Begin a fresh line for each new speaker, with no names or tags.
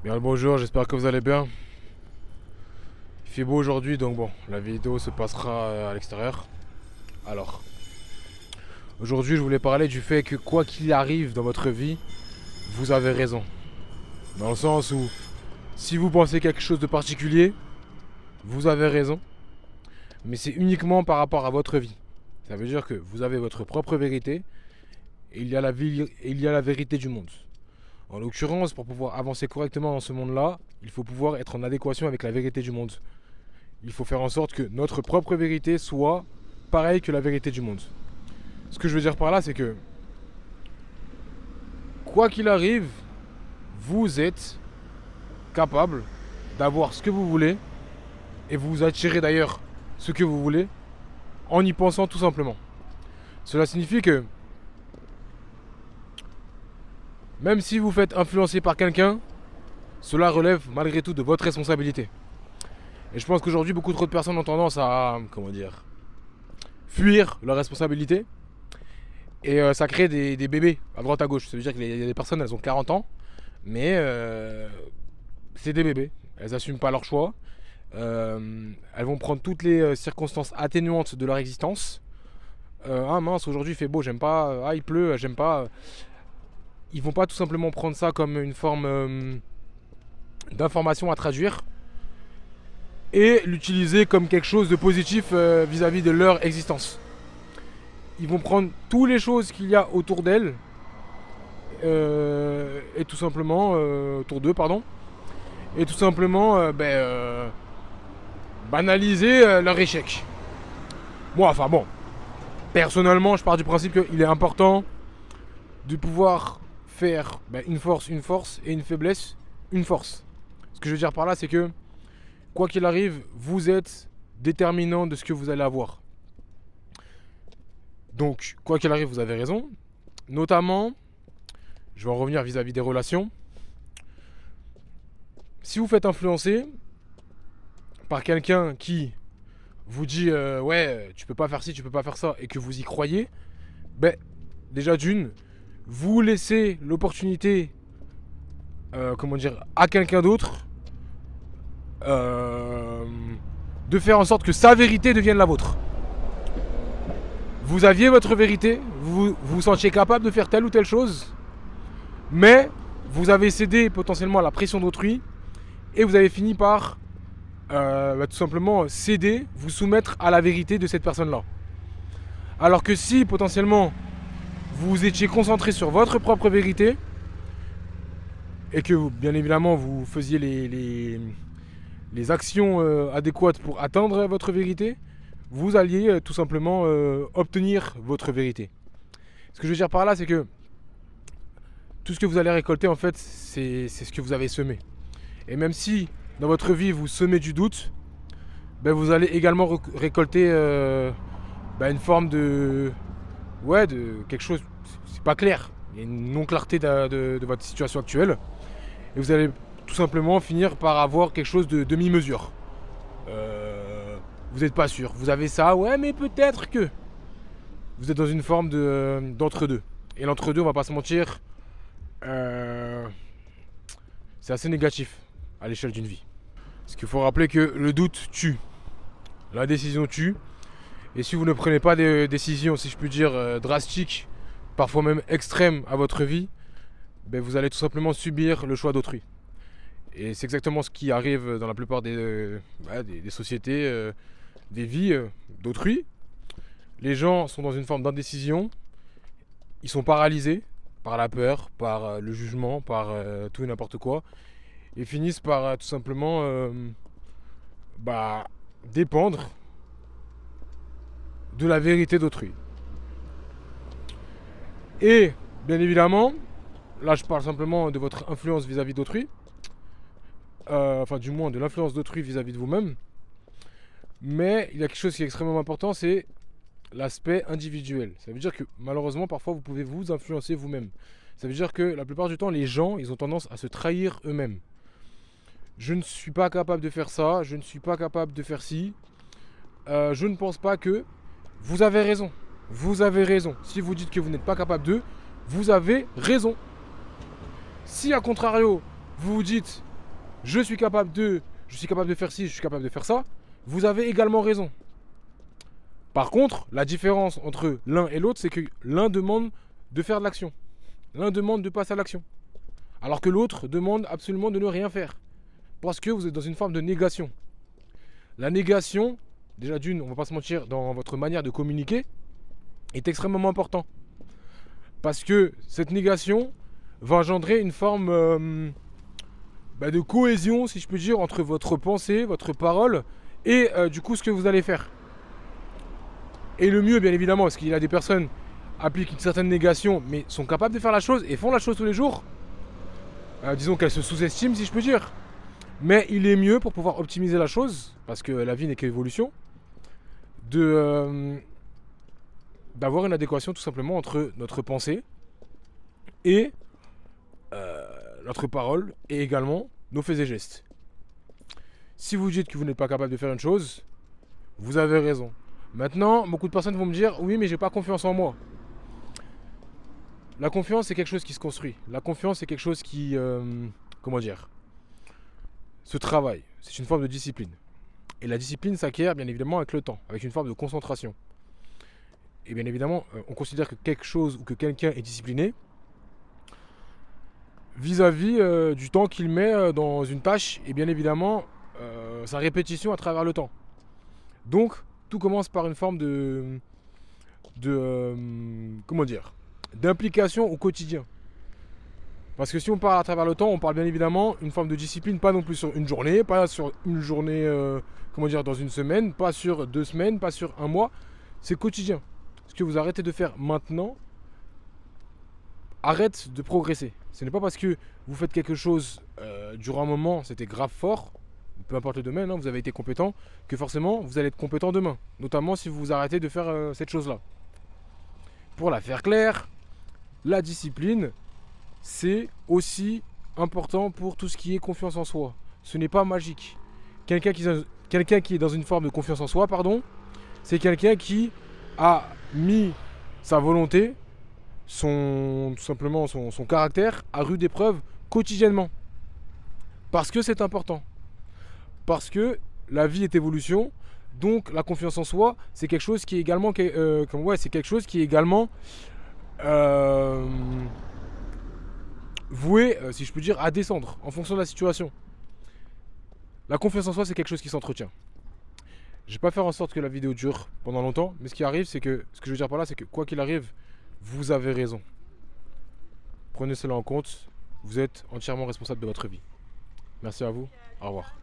Bien le bonjour, j'espère que vous allez bien. Il fait beau aujourd'hui, donc bon, la vidéo se passera à l'extérieur. Alors, aujourd'hui je voulais parler du fait que quoi qu'il arrive dans votre vie, vous avez raison. Dans le sens où, si vous pensez quelque chose de particulier, vous avez raison. Mais c'est uniquement par rapport à votre vie. Ça veut dire que vous avez votre propre vérité, et il y a la vérité du monde. En l'occurrence, pour pouvoir avancer correctement dans ce monde-là, il faut pouvoir être en adéquation avec la vérité du monde. Il faut faire en sorte que notre propre vérité soit pareille que la vérité du monde. Ce que je veux dire par là, c'est que quoi qu'il arrive, vous êtes capable d'avoir ce que vous voulez et vous attirez d'ailleurs ce que vous voulez en y pensant tout simplement. Cela signifie que même si vous faites influencer par quelqu'un, cela relève malgré tout de votre responsabilité. Et je pense qu'aujourd'hui, beaucoup trop de personnes ont tendance à, fuir leur responsabilité. Et ça crée des bébés à droite à gauche. Ça veut dire qu'il y a des personnes, elles ont 40 ans, mais c'est des bébés. Elles n'assument pas leur choix. Elles vont prendre toutes les circonstances atténuantes de leur existence. Ah mince, aujourd'hui il fait beau, j'aime pas. Ah il pleut, j'aime pas. Ils vont pas tout simplement prendre ça comme une forme d'information à traduire et l'utiliser comme quelque chose de positif vis-à-vis de leur existence. Ils vont prendre toutes les choses qu'il y a autour d'elles et tout simplement autour d'eux, pardon, et tout simplement banaliser leur échec. Moi, enfin bon, personnellement, je pars du principe qu'il est important de pouvoir faire une force, et une faiblesse, une force. Ce que je veux dire par là, c'est que quoi qu'il arrive, vous êtes déterminant de ce que vous allez avoir. Donc, quoi qu'il arrive, vous avez raison. Notamment, je vais en revenir vis-à-vis des relations. Si vous faites influencer par quelqu'un qui vous dit ouais, tu peux pas faire ci, tu peux pas faire ça, et que vous y croyez, déjà d'une, vous laissez l'opportunité à quelqu'un d'autre de faire en sorte que sa vérité devienne la vôtre. Vous aviez votre vérité, vous vous sentiez capable de faire telle ou telle chose, mais vous avez cédé potentiellement à la pression d'autrui et vous avez fini par tout simplement céder, vous soumettre à la vérité de cette personne-là. Alors que si potentiellement vous étiez concentré sur votre propre vérité et que bien évidemment vous faisiez les actions adéquates pour atteindre votre vérité, vous alliez tout simplement obtenir votre vérité. Ce que je veux dire par là, c'est que tout ce que vous allez récolter, en fait, c'est ce que vous avez semé. Et même si dans votre vie vous semez du doute, vous allez également récolter une forme de quelque chose, c'est pas clair. Il y a une non-clarté de votre situation actuelle. Et vous allez tout simplement finir par avoir quelque chose de demi-mesure. Vous n'êtes pas sûr. Vous avez ça, ouais, mais peut-être que. Vous êtes dans une forme d'entre-deux. Et l'entre-deux, on va pas se mentir, c'est assez négatif à l'échelle d'une vie. Parce qu'il faut rappeler que le doute tue. La décision tue. Et si vous ne prenez pas des décisions, si je puis dire, drastiques, parfois même extrêmes à votre vie, vous allez tout simplement subir le choix d'autrui. Et c'est exactement ce qui arrive dans la plupart des sociétés, des vies d'autrui. Les gens sont dans une forme d'indécision. Ils sont paralysés par la peur, par le jugement, par tout et n'importe quoi. Et finissent par tout simplement dépendre de la vérité d'autrui. Et bien évidemment, là je parle simplement de votre influence vis-à-vis d'autrui, du moins de l'influence d'autrui vis-à-vis de vous-même. Mais il y a quelque chose qui est extrêmement important, c'est l'aspect individuel. Ça veut dire que malheureusement parfois vous pouvez vous influencer vous-même. Ça veut dire que la plupart du temps les gens ils ont tendance à se trahir eux-mêmes. Je ne suis pas capable de faire ça, je ne suis pas capable de faire ci. Je ne pense pas que. Vous avez raison. Vous avez raison. Si vous dites que vous n'êtes pas capable de, vous avez raison. Si à contrario, vous vous dites je suis capable de faire ci, je suis capable de faire ça, vous avez également raison. Par contre, la différence entre l'un et l'autre, c'est que l'un demande de faire de l'action. L'un demande de passer à l'action. Alors que l'autre demande absolument de ne rien faire. Parce que vous êtes dans une forme de négation. La négation, déjà d'une, on ne va pas se mentir, dans votre manière de communiquer, est extrêmement important. Parce que cette négation va engendrer une forme de cohésion, si je peux dire, entre votre pensée, votre parole et du coup ce que vous allez faire. Et le mieux, bien évidemment, parce qu'il y a des personnes qui appliquent une certaine négation, mais sont capables de faire la chose et font la chose tous les jours. Disons qu'elles se sous-estiment, si je peux dire. Mais il est mieux pour pouvoir optimiser la chose, parce que la vie n'est qu'évolution, d'avoir une adéquation tout simplement entre notre pensée et notre parole et également nos faits et gestes. Si vous dites que vous n'êtes pas capable de faire une chose, vous avez raison. Maintenant, beaucoup de personnes vont me dire oui, mais j'ai pas confiance en moi. La confiance, c'est quelque chose qui se construit. La confiance, c'est quelque chose qui, se travaille. C'est une forme de discipline. Et la discipline s'acquiert bien évidemment avec le temps, avec une forme de concentration. Et bien évidemment, on considère que quelque chose ou que quelqu'un est discipliné vis-à-vis du temps qu'il met dans une tâche et bien évidemment sa répétition à travers le temps. Donc, tout commence par une forme d'implication au quotidien. Parce que si on parle à travers le temps, on parle bien évidemment une forme de discipline, pas non plus sur une journée, pas sur une journée, dans une semaine, pas sur 2 semaines, pas sur un mois. C'est quotidien. Ce que vous arrêtez de faire maintenant, arrête de progresser. Ce n'est pas parce que vous faites quelque chose durant un moment, c'était grave fort, peu importe le domaine, vous avez été compétent, que forcément vous allez être compétent demain. Notamment si vous arrêtez de faire cette chose-là. Pour la faire claire, la discipline, c'est aussi important pour tout ce qui est confiance en soi. Ce n'est pas magique. Quelqu'un qui est dans une forme de confiance en soi, c'est quelqu'un qui a mis sa volonté, tout simplement son caractère à rude épreuve quotidiennement. Parce que c'est important. Parce que la vie est évolution. Donc la confiance en soi, c'est quelque chose qui est également, voué, si je peux dire, à descendre en fonction de la situation. La confiance en soi, c'est quelque chose qui s'entretient. Je vais pas faire en sorte que la vidéo dure pendant longtemps, mais ce qui arrive, c'est que, ce que je veux dire par là, c'est que quoi qu'il arrive, vous avez raison. Prenez cela en compte, vous êtes entièrement responsable de votre vie. Merci à vous, au revoir.